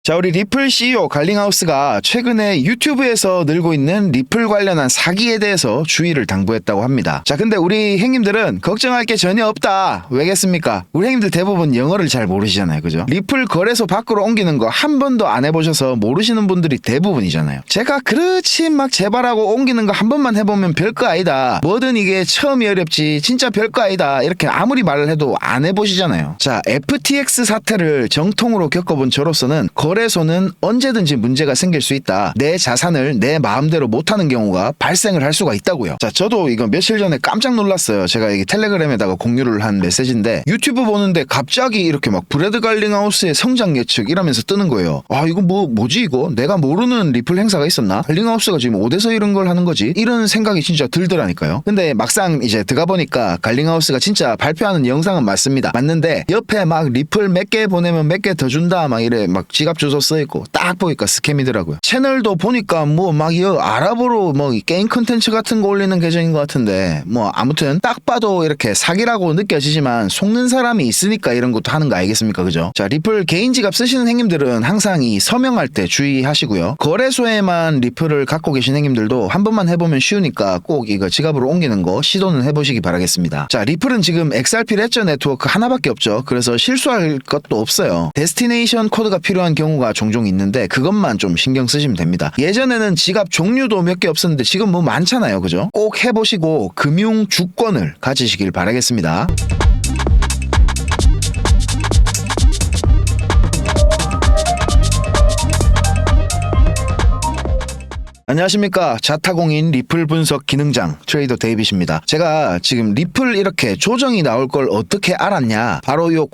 자, 우리 리플 CEO 갈링하우스가 최근에 유튜브에서 늘고 있는 리플 관련한 사기에 대해서 주의를 당부했다고 합니다. 자, 근데 우리 형님들은 걱정할 게 전혀 없다. 왜겠습니까? 우리 형님들 대부분 영어를 잘 모르시잖아요. 그죠? 리플 거래소 밖으로 옮기는 거 한 번도 안 해보셔서 모르시는 분들이 대부분이잖아요. 제가 그렇지 막 제발하고 옮기는 거 한 번만 해보면 별거 아니다. 뭐든 이게 처음이 어렵지 진짜 별거 아니다. 이렇게 아무리 말을 해도 안 해보시잖아요. 자, FTX 사태를 정통으로 겪어본 저로서는 거래소는 언제든지 문제가 생길 수 있다. 내 자산을 내 마음대로 못하는 경우가 발생을 할 수가 있다고요. 자, 저도 이거 며칠 전에 깜짝 놀랐어요. 제가 이게 텔레그램에다가 공유를 한 메시지인데 유튜브 보는데 갑자기 이렇게 막 브래드 갈링하우스의 성장 예측 이러면서 뜨는 거예요. 아, 이거 뭐지 이거? 내가 모르는 리플 행사가 있었나? 갈링하우스가 지금 어디서 이런 걸 하는 거지? 이런 생각이 진짜 들더라니까요. 근데 막상 이제 들어가 보니까 갈링하우스가 진짜 발표하는 영상은 맞습니다. 맞는데 옆에 막 리플 몇 개 보내면 몇 개 더 준다 막 이래 막 지갑 주소 써있고 딱 보니까 스캠이더라고요. 채널도 보니까 뭐 막 이 아랍어로 뭐 게임 컨텐츠 같은 거 올리는 계정인 것 같은데 뭐 아무튼 딱 봐도 이렇게 사기라고 느껴지지만 속는 사람이 있으니까 이런 것도 하는 거 알겠습니까? 그죠? 자, 리플 개인 지갑 쓰시는 행님들은 항상 이 서명할 때 주의하시고요. 거래소에만 리플을 갖고 계신 행님들도 한 번만 해보면 쉬우니까 꼭 이거 지갑으로 옮기는 거 시도는 해보시기 바라겠습니다. 자, 리플은 지금 XRP 레저 네트워크 하나밖에 없죠. 그래서 실수할 것도 없어요. 데스티네이션 코드가 필요한 경우가 종종 있는데 그것만 좀 신경 쓰시면 됩니다. 예전에는 지갑 종류도 몇 개 없었는데 지금 뭐 많잖아요. 그죠? 꼭 해보시고 금융 주권을 가지시길 바라겠습니다. 안녕하십니까. 자타공인 리플 분석 기능장 트레이더 데이빗입니다. 제가 지금 리플 이렇게 조정이 나올 걸 어떻게 알았냐. 바로 요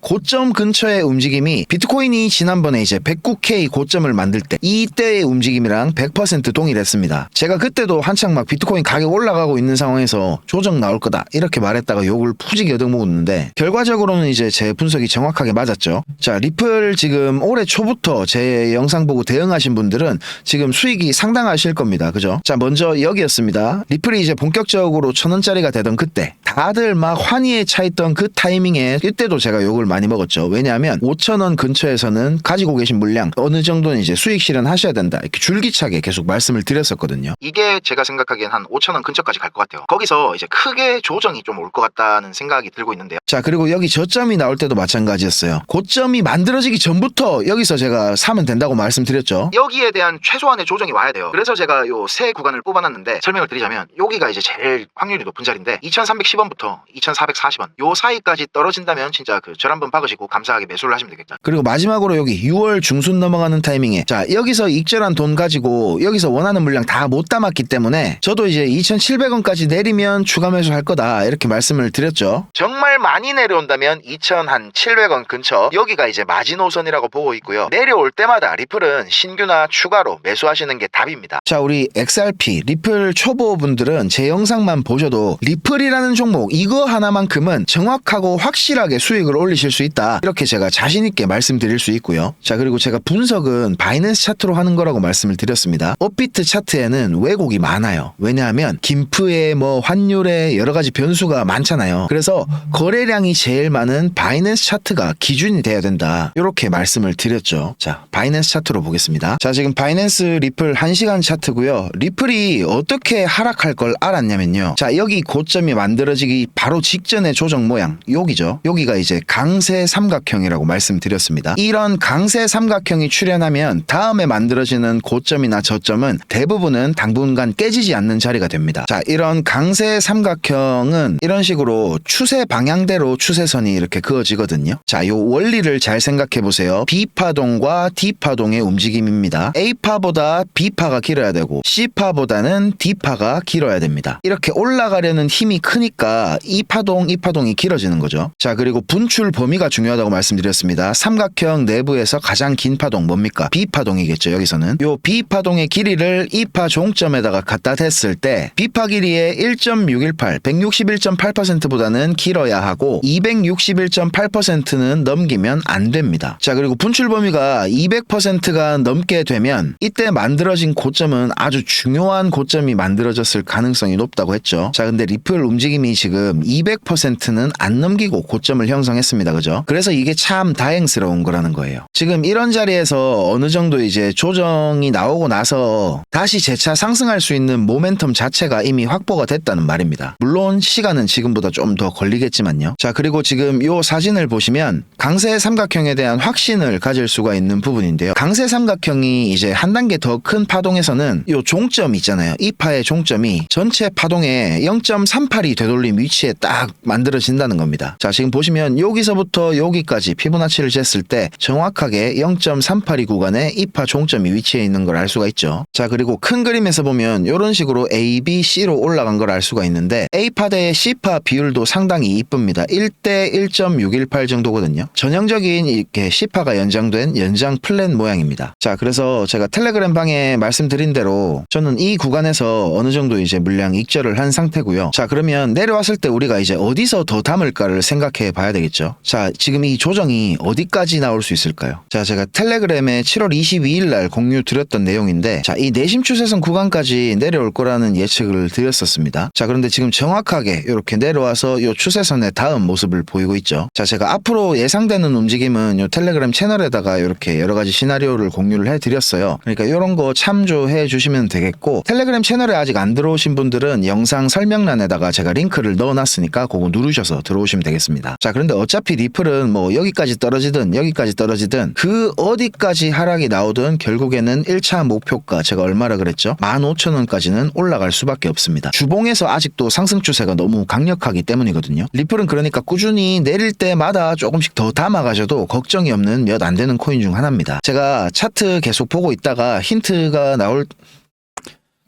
고점 근처의 움직임이 비트코인이 지난번에 이제 109K 고점을 만들 때 이때의 움직임이랑 100% 동일했습니다. 제가 그때도 한창 막 비트코인 가격 올라가고 있는 상황에서 조정 나올 거다 이렇게 말했다가 욕을 푸지게 얻어먹었는데 결과적으로는 이제 제 분석이 정확하게 맞았죠. 자, 리플 지금 올해 초부터 제 영상 보고 대응하신 분들은 지금 수익이 상당하실 겁니다. 그죠? 자, 먼저 여기였습니다. 리플이 이제 본격적으로 1000원짜리가 되던 그때 다들 막 환희에 차있던 그 타이밍에 이때도 제가 욕을 많이 먹었죠. 왜냐하면 5,000원 근처에서는 가지고 계신 물량 어느 정도는 이제 수익 실현하셔야 된다. 이렇게 줄기차게 계속 말씀을 드렸었거든요. 이게 제가 생각하기엔 한 5,000원 근처까지 갈 것 같아요. 거기서 이제 크게 조정이 좀 올 것 같다는 생각이 들고 있는데요. 자, 그리고 여기 저점이 나올 때도 마찬가지였어요. 고점이 만들어지기 전부터 여기서 제가 사면 된다고 말씀드렸죠. 여기에 대한 최소한의 조정이 와야 돼요. 그래서 제가 요 세 구간을 뽑아놨는데 설명을 드리자면 여기가 이제 제일 확률이 높은 자리인데 2,310원부터 2,440원 요 사이까지 떨어진다면 진짜 그 절 한번 박으시고 감사하게 매수를 하시면 되겠다. 그리고 마지막으로 여기 6월 중순 넘어가는 타이밍에 자, 여기서 익절한 돈 가지고 여기서 원하는 물량 다 못 담았기 때문에 저도 이제 2,700원까지 내리면 추가 매수할 거다 이렇게 말씀을 드렸죠. 정말 많이 내려온다면 2,700원 근처 여기가 이제 마지노선이라고 보고 있고요. 내려올 때마다 리플은 신규나 추가로 매수하시는 게 답입니다. 자, 우리 XRP 리플 초보분들은 제 영상만 보셔도 리플이라는 종목 이거 하나만큼은 정확하고 확실하게 수익을 올리실 수 있다. 이렇게 제가 자신있게 말씀드릴 수 있고요. 자, 그리고 제가 분석은 바이낸스 차트로 하는 거라고 말씀을 드렸습니다. 업비트 차트에는 왜곡이 많아요. 왜냐하면 김프에 뭐 환율에 여러 가지 변수가 많잖아요. 그래서 거래량이 제일 많은 바이낸스 차트가 기준이 돼야 된다. 이렇게 말씀을 드렸죠. 자, 바이낸스 차트로 보겠습니다. 자, 지금 바이낸스 리플 1시간 차트고요. 리플이 어떻게 하락할 걸 알았냐면요. 자, 여기 고점이 만들어지기 바로 직전의 조정 모양 여기죠. 여기가 이제 강세 삼각형이라고 말씀드렸습니다. 이런 강세 삼각형이 출현하면 다음에 만들어지는 고점이나 저점은 대부분은 당분간 깨지지 않는 자리가 됩니다. 자, 이런 강세 삼각형은 이런 식으로 추세 방향대로 추세선이 이렇게 그어지거든요. 자, 요 원리를 잘 생각해 보세요. B파동과 D파동의 움직임입니다. A파보다 B파가 길어야 되고 C파보다는 D파가 길어야 됩니다. 이렇게 올라가려는 힘이 크니까 이파동이 길어지는 거죠. 자, 그리고 분출 범위가 중요하다고 말씀드렸습니다. 삼각형 내부에서 가장 긴 파동 뭡니까? B파동이겠죠. 여기서는 요 B파동의 길이를 E파 종점에다가 갖다 댔을 때 B파 길이의 1.618, 161.8%보다는 길어야 하고 261.8%는 넘기면 안 됩니다. 자, 그리고 분출 범위가 200%가 넘게 되면 이때 만들어진 고점은 아주 중요한 고점이 만들어졌을 가능성이 높다고 했죠. 자, 근데 리플 움직임이 지금 200%는 안 넘기고 고점을 형성했습니다. 거죠. 그래서 이게 참 다행스러운 거라는 거예요. 지금 이런 자리에서 어느 정도 이제 조정이 나오고 나서 다시 재차 상승할 수 있는 모멘텀 자체가 이미 확보가 됐다는 말입니다. 물론 시간은 지금보다 좀 더 걸리겠지만요. 자, 그리고 지금 요 사진을 보시면 강세 삼각형에 대한 확신을 가질 수가 있는 부분인데요. 강세 삼각형이 이제 한 단계 더 큰 파동에서는 요 종점 있잖아요. 이 파의 종점이 전체 파동의 0.38이 되돌림 위치에 딱 만들어진다는 겁니다. 자, 지금 보시면 여기서부터 여기까지 피보나치를 쟀을 때 정확하게 0.38이 구간에 이 파 종점이 위치해 있는 걸 알 수가 있죠. 자, 그리고 큰 그림에서 보면 이런 식으로 A, B, C로 올라간 걸 알 수가 있는데 A파 대 C파 비율도 상당히 이쁩니다. 1대 1.618 정도거든요. 전형적인 이렇게 C파가 연장된 연장 플랫 모양입니다. 자, 그래서 제가 텔레그램 방에 말씀드린 대로 저는 이 구간에서 어느 정도 이제 물량 익절을 한 상태고요. 자, 그러면 내려왔을 때 우리가 이제 어디서 더 담을까를 생각해 봐야 되겠죠. 자, 지금 이 조정이 어디까지 나올 수 있을까요? 자, 제가 텔레그램에 7월 22일 날 공유 드렸던 내용인데, 자, 이 내심 추세선 구간까지 내려올 거라는 예측을 드렸었습니다. 자, 그런데 지금 정확하게 이렇게 내려와서 이 추세선의 다음 모습을 보이고 있죠. 자, 제가 앞으로 예상되는 움직임은 이 텔레그램 채널에다가 이렇게 여러 가지 시나리오를 공유를 해드렸어요. 그러니까 이런 거 참조해 주시면 되겠고, 텔레그램 채널에 아직 안 들어오신 분들은 영상 설명란에다가 제가 링크를 넣어놨으니까 그거 누르셔서 들어오시면 되겠습니다. 자, 그런데 어차피 리플은 뭐 여기까지 떨어지든 여기까지 떨어지든 그 어디까지 하락이 나오든 결국에는 1차 목표가 제가 얼마라 그랬죠? 15,000원까지는 올라갈 수밖에 없습니다. 주봉에서 아직도 상승 추세가 너무 강력하기 때문이거든요. 리플은 그러니까 꾸준히 내릴 때마다 조금씩 더 담아가셔도 걱정이 없는 몇 안 되는 코인 중 하나입니다. 제가 차트 계속 보고 있다가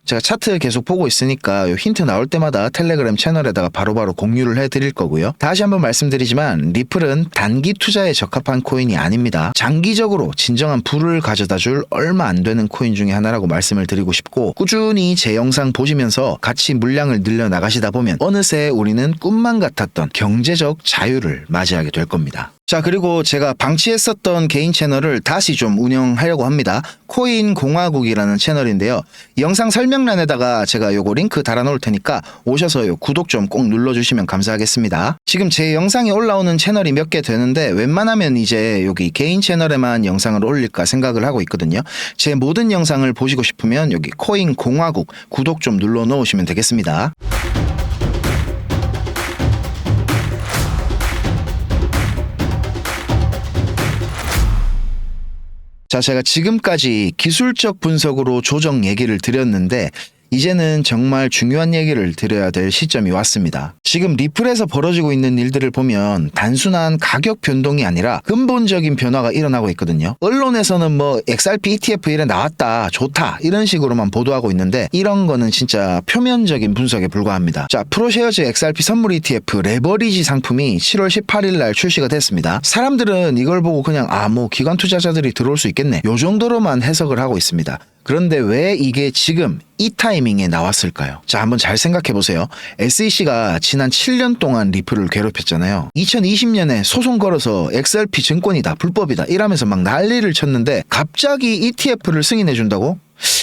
제가 차트 계속 보고 있으니까 요 힌트 나올 때마다 텔레그램 채널에다가 바로바로 공유를 해드릴 거고요. 다시 한번 말씀드리지만 리플은 단기 투자에 적합한 코인이 아닙니다. 장기적으로 진정한 부를 가져다 줄 얼마 안 되는 코인 중에 하나라고 말씀을 드리고 싶고, 꾸준히 제 영상 보시면서 같이 물량을 늘려 나가시다 보면 어느새 우리는 꿈만 같았던 경제적 자유를 맞이하게 될 겁니다. 자, 그리고 제가 방치했었던 개인 채널을 다시 좀 운영하려고 합니다. 코인 공화국이라는 채널인데요. 영상 설명란에다가 제가 요거 링크 달아놓을 테니까 오셔서 요 구독 좀 꼭 눌러주시면 감사하겠습니다. 지금 제 영상이 올라오는 채널이 몇 개 되는데 웬만하면 이제 여기 개인 채널에만 영상을 올릴까 생각을 하고 있거든요. 제 모든 영상을 보시고 싶으면 여기 코인 공화국 구독 좀 눌러 놓으시면 되겠습니다. 자, 제가 지금까지 기술적 분석으로 조정 얘기를 드렸는데 이제는 정말 중요한 얘기를 드려야 될 시점이 왔습니다. 지금 리플에서 벌어지고 있는 일들을 보면 단순한 가격 변동이 아니라 근본적인 변화가 일어나고 있거든요. 언론에서는 뭐 XRP ETF 이래 나왔다, 좋다 이런 식으로만 보도하고 있는데 이런 거는 진짜 표면적인 분석에 불과합니다. 자, 프로쉐어즈 XRP 선물 ETF 레버리지 상품이 7월 18일 날 출시가 됐습니다. 사람들은 이걸 보고 그냥 뭐 기관 투자자들이 들어올 수 있겠네, 요 정도로만 해석을 하고 있습니다. 그런데 왜 이게 지금 이 타이밍에 나왔을까요? 자, 한번 잘 생각해 보세요. SEC가 지난 7년 동안 리플을 괴롭혔잖아요. 2020년에 소송 걸어서 XRP 증권이다, 불법이다 이러면서 막 난리를 쳤는데 갑자기 ETF를 승인해 준다고?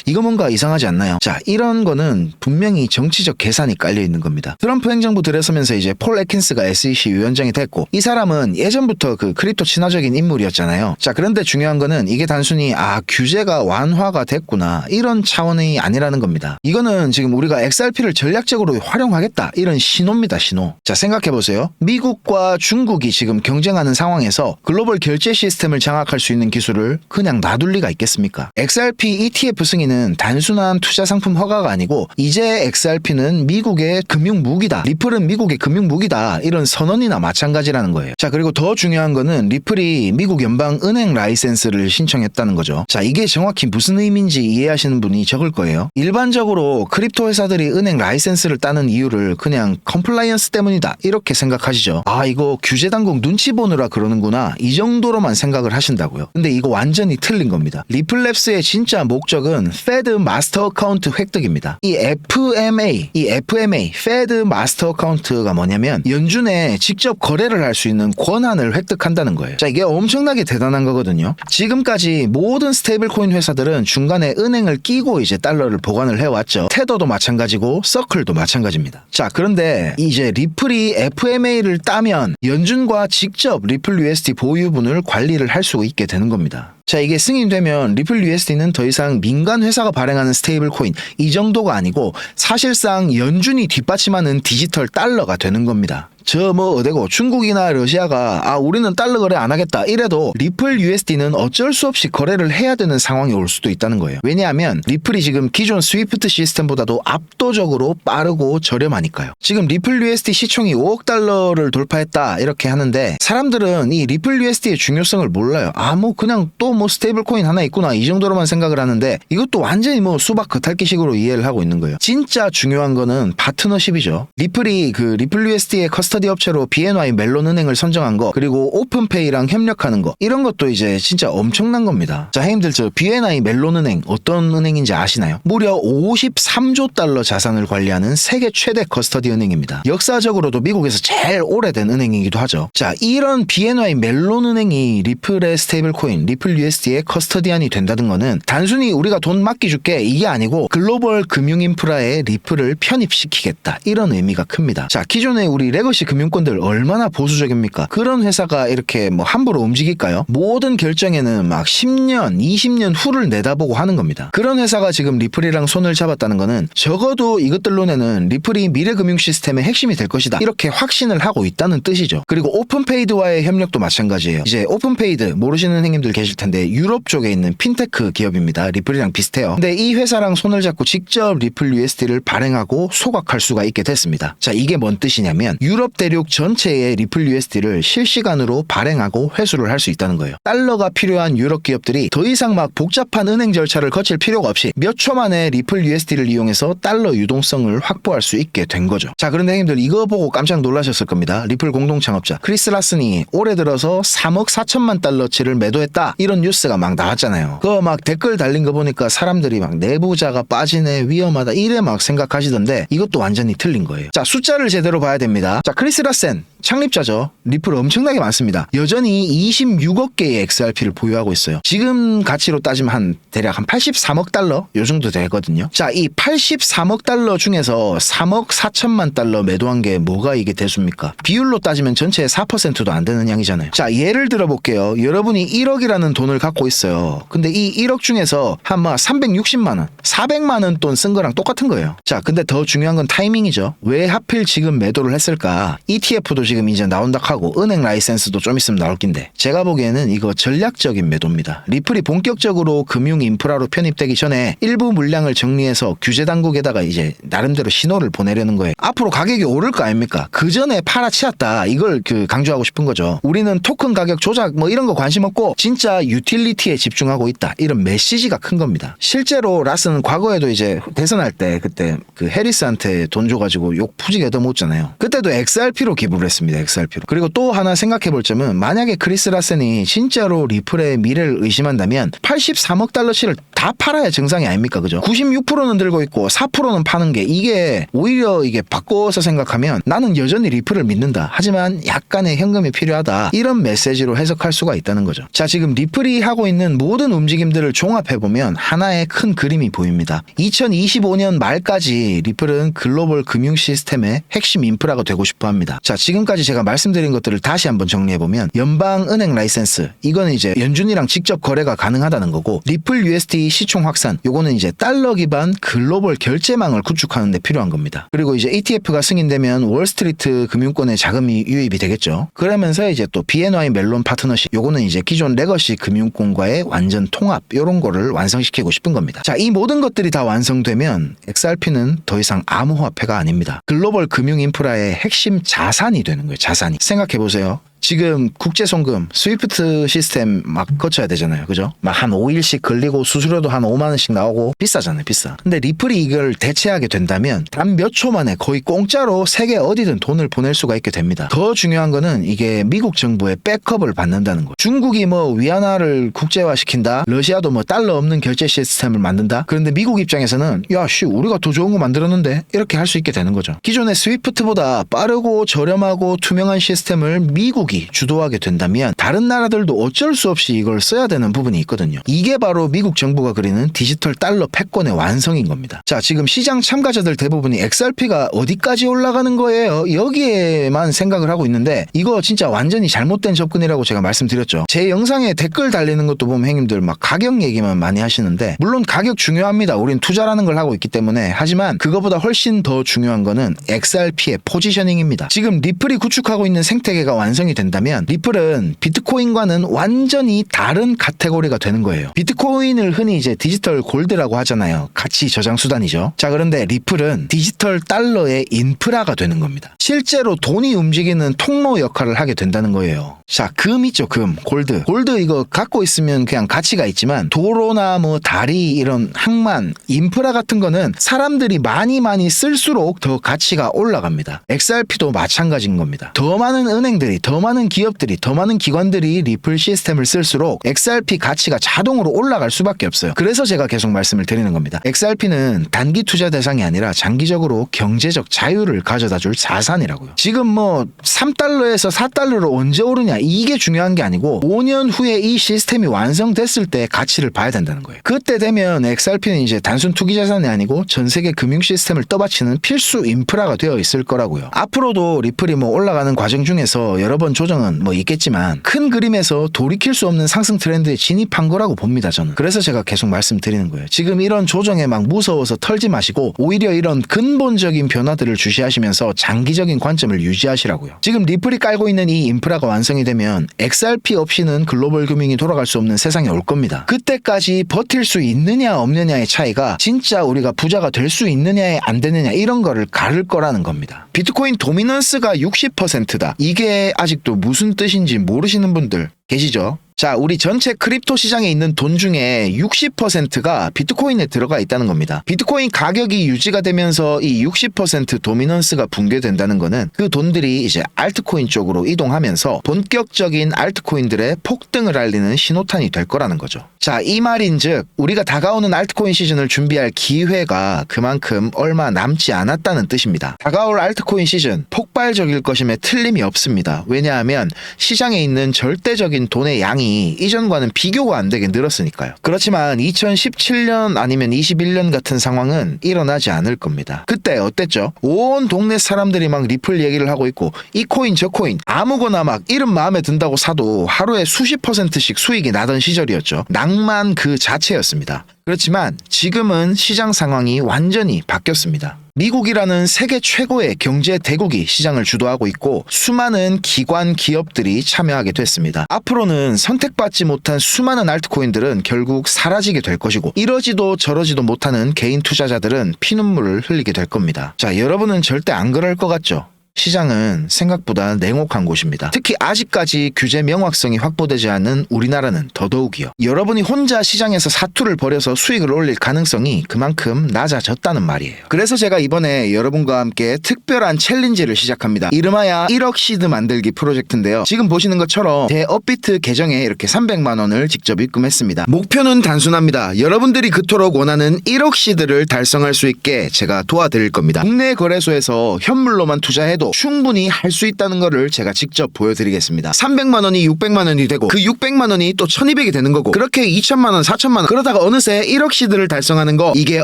이거 뭔가 이상하지 않나요? 자, 이런 거는 분명히 정치적 계산이 깔려 있는 겁니다. 트럼프 행정부 들어서면서 이제 폴 애킨스가 SEC 위원장이 됐고, 이 사람은 예전부터 그 크립토 친화적인 인물이었잖아요. 자, 그런데 중요한 거는 이게 단순히 규제가 완화가 됐구나 이런 차원이 아니라는 겁니다. 이거는 지금 우리가 XRP를 전략적으로 활용하겠다 이런 신호입니다, 신호. 자, 생각해 보세요. 미국과 중국이 지금 경쟁하는 상황에서 글로벌 결제 시스템을 장악할 수 있는 기술을 그냥 놔둘 리가 있겠습니까? XRP ETF 승인은 단순한 투자 상품 허가가 아니고 이제 XRP는 미국의 금융 무기다, 리플은 미국의 금융 무기다 이런 선언이나 마찬가지라는 거예요. 자, 그리고 더 중요한 거는 리플이 미국 연방 은행 라이센스를 신청했다는 거죠. 자, 이게 정확히 무슨 의미인지 이해하시는 분이 적을 거예요. 일반적으로 크립토 회사들이 은행 라이센스를 따는 이유를 그냥 컴플라이언스 때문이다 이렇게 생각하시죠. 이거 규제 당국 눈치 보느라 그러는구나 이 정도로만 생각을 하신다고요. 근데 이거 완전히 틀린 겁니다. 리플랩스의 진짜 목적은 페드 마스터 어카운트 획득입니다. 이 FMA, 페드 마스터 어카운트가 뭐냐면 연준에 직접 거래를 할 수 있는 권한을 획득한다는 거예요. 자, 이게 엄청나게 대단한 거거든요. 지금까지 모든 스테이블 코인 회사들은 중간에 은행을 끼고 이제 달러를 보관을 해왔죠. 테더도 마찬가지고 서클도 마찬가지입니다. 자, 그런데 이제 리플이 FMA를 따면 연준과 직접 리플 USD 보유분을 관리를 할 수 있게 되는 겁니다. 자, 이게 승인되면 리플 USD는 더 이상 민간 회사가 발행하는 스테이블 코인 이 정도가 아니고 사실상 연준이 뒷받침하는 디지털 달러가 되는 겁니다. 저 뭐 어디고 중국이나 러시아가 우리는 달러 거래 안 하겠다 이래도 리플 USD는 어쩔 수 없이 거래를 해야 되는 상황이 올 수도 있다는 거예요. 왜냐하면 리플이 지금 기존 스위프트 시스템보다도 압도적으로 빠르고 저렴하니까요. 지금 리플 USD 시총이 5억 달러를 돌파했다 이렇게 하는데 사람들은 이 리플 USD의 중요성을 몰라요. 뭐 그냥 또 뭐 스테이블 코인 하나 있구나 이 정도로만 생각을 하는데 이것도 완전히 뭐 수박 겉핥기식으로 이해를 하고 있는 거예요. 진짜 중요한 거는 파트너십이죠. 리플이 그 리플 USD의 커스터디 업체로 BNY 멜론 은행을 선정한 거 그리고 오픈페이랑 협력하는 거 이런 것도 이제 진짜 엄청난 겁니다. 자, 형님들 저 BNY 멜론 은행 어떤 은행인지 아시나요? 무려 53조 달러 자산을 관리하는 세계 최대 커스터디 은행입니다. 역사적으로도 미국에서 제일 오래된 은행이기도 하죠. 자, 이런 BNY 멜론 은행이 리플의 스테이블 코인 리플 USD의 커스터디안이 된다는 거는 단순히 우리가 돈 맡겨줄게 이게 아니고 글로벌 금융 인프라에 리플을 편입시키겠다 이런 의미가 큽니다. 자, 기존에 우리 레거시 금융권들 얼마나 보수적입니까? 그런 회사가 이렇게 뭐 함부로 움직일까요? 모든 결정에는 막 10년, 20년 후를 내다보고 하는 겁니다. 그런 회사가 지금 리플이랑 손을 잡았다는 거는 적어도 이것들 눈에는 리플이 미래 금융 시스템의 핵심이 될 것이다 이렇게 확신을 하고 있다는 뜻이죠. 그리고 오픈페이드와의 협력도 마찬가지예요. 이제 오픈페이드 모르시는 행님들 계실 텐데 유럽 쪽에 있는 핀테크 기업입니다. 리플이랑 비슷해요. 근데 이 회사랑 손을 잡고 직접 리플 USD를 발행하고 소각할 수가 있게 됐습니다. 자, 이게 뭔 뜻이냐면 유럽 대륙 전체의 리플 USD를 실시간으로 발행하고 회수를 할 수 있다는 거예요. 달러가 필요한 유럽 기업들이 더 이상 막 복잡한 은행 절차를 거칠 필요가 없이 몇 초 만에 리플 USD를 이용해서 달러 유동성을 확보할 수 있게 된 거죠. 자, 그런데 형님들 이거 보고 깜짝 놀라셨을 겁니다. 리플 공동 창업자 크리스 라슨이 올해 들어서 3억 4천만 달러치를 매도했다 이런 뉴스가 막 나왔잖아요. 그거 막 댓글 달린 거 보니까 사람들이 막 내부자가 빠지네 위험하다 이래 막 생각하시던데 이것도 완전히 틀린 거예요. 자, 숫자를 제대로 봐야 됩니다. 자, 크리스 라슨 창립자죠. 리플 엄청나게 많습니다. 여전히 26억 개의 XRP를 보유하고 있어요. 지금 가치로 따지면 대략 한 83억 달러 요 정도 되거든요. 자, 이 83억 달러 중에서 3억 4천만 달러 매도한 게 뭐가 이게 대수입니까? 비율로 따지면 전체의 4%도 안 되는 양이잖아요. 자, 예를 들어 볼게요. 여러분이 1억이라는 돈을 갖고 있어요. 근데 이 1억 중에서 한 360만 원, 400만 원 돈 쓴 거랑 똑같은 거예요. 자, 근데 더 중요한 건 타이밍이죠. 왜 하필 지금 매도를 했을까? ETF도 지금 이제 나온다 하고 은행 라이센스도 좀 있으면 나올 낀데 제가 보기에는 이거 전략적인 매도입니다. 리플이 본격적으로 금융 인프라로 편입되기 전에 일부 물량을 정리해서 규제 당국에다가 이제 나름대로 신호를 보내려는 거예요. 앞으로 가격이 오를 거 아닙니까? 그 전에 팔아치웠다 이걸 강조하고 싶은 거죠. 우리는 토큰 가격 조작 뭐 이런 거 관심 없고 진짜 유틸리티에 집중하고 있다 이런 메시지가 큰 겁니다. 실제로 라스는 과거에도 이제 대선할 때 그때 그 해리스한테 돈 줘가지고 욕 푸지게 얻어먹었잖아요. 그때도 XRP로 기부를 했습니다. XRP로. 그리고 또 하나 생각해볼 점은 만약에 크리스 라센이 진짜로 리플의 미래를 의심한다면 83억 달러치를 다 팔아야 정상이 아닙니까? 그죠? 96%는 들고 있고 4%는 파는 게 이게 오히려 이게 바꿔서 생각하면 나는 여전히 리플을 믿는다. 하지만 약간의 현금이 필요하다. 이런 메시지로 해석할 수가 있다는 거죠. 자, 지금 리플이 하고 있는 모든 움직임들을 종합해보면 하나의 큰 그림이 보입니다. 2025년 말까지 리플은 글로벌 금융 시스템의 핵심 인프라가 되고 싶어 합니다. 자, 지금까지 제가 말씀드린 것들을 다시 한번 정리해보면 연방은행 라이센스 이거는 이제 연준이랑 직접 거래가 가능하다는 거고 리플 USD 시총 확산 요거는 이제 달러 기반 글로벌 결제망을 구축하는 데 필요한 겁니다. 그리고 이제 ETF가 승인되면 월스트리트 금융권에 자금이 유입이 되겠죠. 그러면서 이제 또 BNY 멜론 파트너십 요거는 이제 기존 레거시 금융권과의 완전 통합 요런 거를 완성시키고 싶은 겁니다. 자, 이 모든 것들이 다 완성되면 XRP는 더 이상 암호화폐가 아닙니다. 글로벌 금융 인프라의 핵심 자산이 되는 거예요. 자산이. 생각해보세요. 지금 국제송금 스위프트 시스템 막 거쳐야 되잖아요. 그죠? 막 한 5일씩 걸리고 수수료도 한 5만 원씩 나오고 비싸잖아요. 비싸. 근데 리플이 이걸 대체하게 된다면 단 몇 초 만에 거의 공짜로 세계 어디든 돈을 보낼 수가 있게 됩니다. 더 중요한 거는 이게 미국 정부의 백업을 받는다는 거. 중국이 뭐 위안화를 국제화시킨다. 러시아도 뭐 달러 없는 결제 시스템을 만든다. 그런데 미국 입장에서는 야씨 우리가 더 좋은 거 만들었는데 이렇게 할 수 있게 되는 거죠. 기존의 스위프트보다 빠르고 저렴하고 투명한 시스템을 미국이 주도하게 된다면 다른 나라들도 어쩔 수 없이 이걸 써야 되는 부분이 있거든요. 이게 바로 미국 정부가 그리는 디지털 달러 패권의 완성인 겁니다. 자, 지금 시장 참가자들 대부분이 XRP가 어디까지 올라가는 거예요? 여기에만 생각을 하고 있는데 이거 진짜 완전히 잘못된 접근이라고 제가 말씀드렸죠. 제 영상에 댓글 달리는 것도 보면 형님들 막 가격 얘기만 많이 하시는데 물론 가격 중요합니다. 우린 투자라는 걸 하고 있기 때문에. 하지만 그거보다 훨씬 더 중요한 거는 XRP의 포지셔닝입니다. 지금 리플이 구축하고 있는 생태계가 완성이 된다면 리플은 비트코인과는 완전히 다른 카테고리가 되는 거예요. 비트코인을 흔히 이제 디지털 골드라고 하잖아요. 가치 저장 수단이죠. 자, 그런데 리플은 디지털 달러의 인프라가 되는 겁니다. 실제로 돈이 움직이는 통로 역할을 하게 된다는 거예요. 자, 금 있죠, 금, 골드. 골드 이거 갖고 있으면 그냥 가치가 있지만 도로나 뭐 다리 이런 항만, 인프라 같은 거는 사람들이 많이 쓸수록 더 가치가 올라갑니다. XRP도 마찬가지인 겁니다. 더 많은 은행들이, 더 많은 기업들이, 더 많은 기관들이 리플 시스템을 쓸수록 XRP 가치가 자동으로 올라갈 수밖에 없어요. 그래서 제가 계속 말씀을 드리는 겁니다. XRP는 단기 투자 대상이 아니라 장기적으로 경제적 자유를 가져다 줄 자산이라고요. 지금 뭐 3달러에서 4달러로 언제 오르냐 이게 중요한 게 아니고 5년 후에 이 시스템이 완성됐을 때 가치를 봐야 된다는 거예요. 그때 되면 XRP는 이제 단순 투기 자산이 아니고 전 세계 금융 시스템을 떠받치는 필수 인프라가 되어 있을 거라고요. 앞으로도 리플이 뭐 올라가는 과정 중에서 여러 번 조정은 뭐 있겠지만 큰 그림에서 돌이킬 수 없는 상승 트렌드에 진입한 거라고 봅니다, 저는. 그래서 제가 계속 말씀드리는 거예요. 지금 이런 조정에 막 무서워서 털지 마시고 오히려 이런 근본적인 변화들을 주시하시면서 장기적인 관점을 유지하시라고요. 지금 리플이 깔고 있는 이 인프라가 완성이 되면 XRP 없이는 글로벌 금융이 돌아갈 수 없는 세상이 올 겁니다. 그때까지 버틸 수 있느냐 없느냐의 차이가 진짜 우리가 부자가 될 수 있느냐에 안 되느냐 이런 거를 가를 거라는 겁니다. 비트코인 도미넌스가 60%다. 이게 아직도 무슨 뜻인지 모르시는 분들 계시죠? 자, 우리 전체 크립토 시장에 있는 돈 중에 60%가 비트코인에 들어가 있다는 겁니다. 비트코인 가격이 유지가 되면서 이 60% 도미넌스가 붕괴된다는 거는 그 돈들이 이제 알트코인 쪽으로 이동하면서 본격적인 알트코인들의 폭등을 알리는 신호탄이 될 거라는 거죠. 자, 이 말인즉 우리가 다가오는 알트코인 시즌을 준비할 기회가 그만큼 얼마 남지 않았다는 뜻입니다. 다가올 알트코인 시즌 폭발적일 것임에 틀림이 없습니다. 왜냐하면 시장에 있는 절대적인 돈의 양이 이전과는 비교가 안 되게 늘었으니까요. 그렇지만 2017년 아니면 21년 같은 상황은 일어나지 않을 겁니다. 그때 어땠죠? 온 동네 사람들이 막 리플 얘기를 하고 있고 이 코인 저 코인 아무거나 막 이름 마음에 든다고 사도 하루에 수십 %씩 수익이 나던 시절이었죠. 낭만 그 자체였습니다. 그렇지만 지금은 시장 상황이 완전히 바뀌었습니다. 미국이라는 세계 최고의 경제 대국이 시장을 주도하고 있고 수많은 기관 기업들이 참여하게 됐습니다. 앞으로는 선택받지 못한 수많은 알트코인들은 결국 사라지게 될 것이고 이러지도 저러지도 못하는 개인 투자자들은 피눈물을 흘리게 될 겁니다. 자, 여러분은 절대 안 그럴 것 같죠? 시장은 생각보다 냉혹한 곳입니다. 특히 아직까지 규제 명확성이 확보되지 않은 우리나라는 더더욱이요. 여러분이 혼자 시장에서 사투를 벌여서 수익을 올릴 가능성이 그만큼 낮아졌다는 말이에요. 그래서 제가 이번에 여러분과 함께 특별한 챌린지를 시작합니다. 이름하여 1억 시드 만들기 프로젝트인데요. 지금 보시는 것처럼 제 업비트 계정에 이렇게 300만 원을 직접 입금했습니다. 목표는 단순합니다. 여러분들이 그토록 원하는 1억 시드를 달성할 수 있게 제가 도와드릴 겁니다. 국내 거래소에서 현물로만 투자해도 충분히 할 수 있다는 거를 제가 직접 보여드리겠습니다. 300만 원이 600만 원이 되고 그 600만 원이 또 1200이 되는 거고 그렇게 2천만 원, 4천만 원 그러다가 어느새 1억 시드를 달성하는 거 이게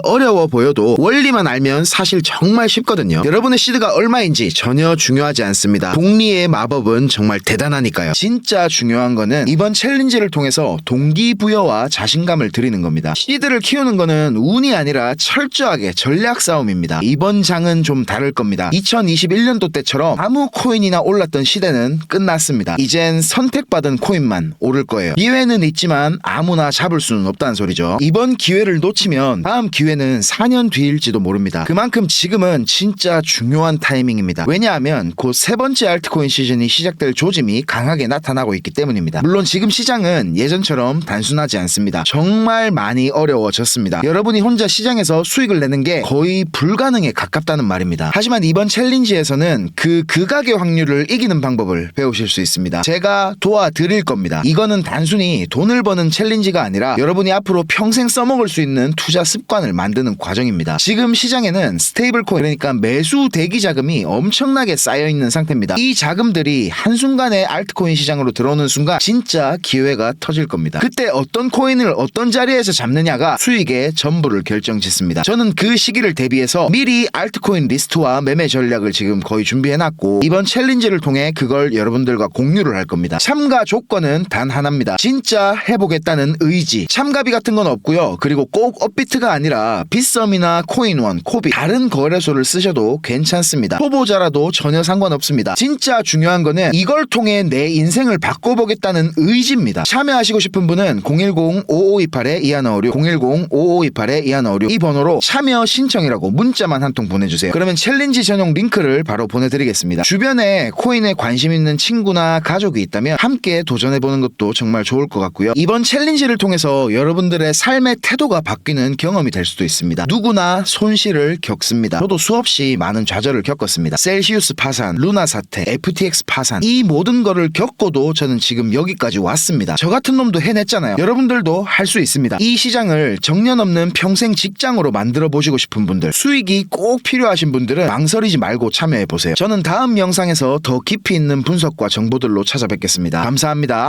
어려워 보여도 원리만 알면 사실 정말 쉽거든요. 여러분의 시드가 얼마인지 전혀 중요하지 않습니다. 복리의 마법은 정말 대단하니까요. 진짜 중요한 거는 이번 챌린지를 통해서 동기부여와 자신감을 드리는 겁니다. 시드를 키우는 거는 운이 아니라 철저하게 전략 싸움입니다. 이번 장은 좀 다를 겁니다. 2021년도 때처럼 아무 코인이나 올랐던 시대는 끝났습니다. 이젠 선택받은 코인만 오를 거예요. 기회는 있지만 아무나 잡을 수는 없다는 소리죠. 이번 기회를 놓치면 다음 기회는 4년 뒤일지도 모릅니다. 그만큼 지금은 진짜 중요한 타이밍입니다. 왜냐하면 곧 세 번째 알트코인 시즌이 시작될 조짐이 강하게 나타나고 있기 때문입니다. 물론 지금 시장은 예전처럼 단순하지 않습니다. 정말 많이 어려워졌습니다. 여러분이 혼자 시장에서 수익을 내는 게 거의 불가능에 가깝다는 말입니다. 하지만 이번 챌린지에서는 그 극악의 확률을 이기는 방법을 배우실 수 있습니다. 제가 도와드릴 겁니다. 이거는 단순히 돈을 버는 챌린지가 아니라 여러분이 앞으로 평생 써먹을 수 있는 투자 습관을 만드는 과정입니다. 지금 시장에는 스테이블 코인, 그러니까 매수 대기 자금이 엄청나게 쌓여있는 상태입니다. 이 자금들이 한순간에 알트코인 시장으로 들어오는 순간 진짜 기회가 터질 겁니다. 그때 어떤 코인을 어떤 자리에서 잡느냐가 수익의 전부를 결정짓습니다. 저는 그 시기를 대비해서 미리 알트코인 리스트와 매매 전략을 지금 거의 준비해놨고 이번 챌린지를 통해 그걸 여러분들과 공유를 할 겁니다. 참가 조건은 단 하나입니다. 진짜 해보겠다는 의지. 참가비 같은 건 없고요. 그리고 꼭 업비트가 아니라 빗썸이나 코인원, 코비 다른 거래소를 쓰셔도 괜찮습니다. 초보자라도 전혀 상관없습니다. 진짜 중요한 거는 이걸 통해 내 인생을 바꿔보겠다는 의지입니다. 참여하시고 싶은 분은 010-5528-2156 010-5528-2156 이 번호로 참여 신청이라고 문자만 한 통 보내주세요. 그러면 챌린지 전용 링크를 바로 보내드리겠습니다. 주변에 코인에 관심 있는 친구나 가족이 있다면 함께 도전해보는 것도 정말 좋을 것 같고요. 이번 챌린지를 통해서 여러분들의 삶의 태도가 바뀌는 경험이 될 수도 있습니다. 누구나 손실을 겪습니다. 저도 수없이 많은 좌절을 겪었습니다. 셀시우스 파산, 루나 사태, FTX 파산 이 모든 거를 겪고도 저는 지금 여기까지 왔습니다. 저 같은 놈도 해냈잖아요. 여러분들도 할 수 있습니다. 이 시장을 정년 없는 평생 직장으로 만들어 보시고 싶은 분들, 수익이 꼭 필요하신 분들은 망설이지 말고 참여해보세요. 저는 다음 영상에서 더 깊이 있는 분석과 정보들로 찾아뵙겠습니다. 감사합니다.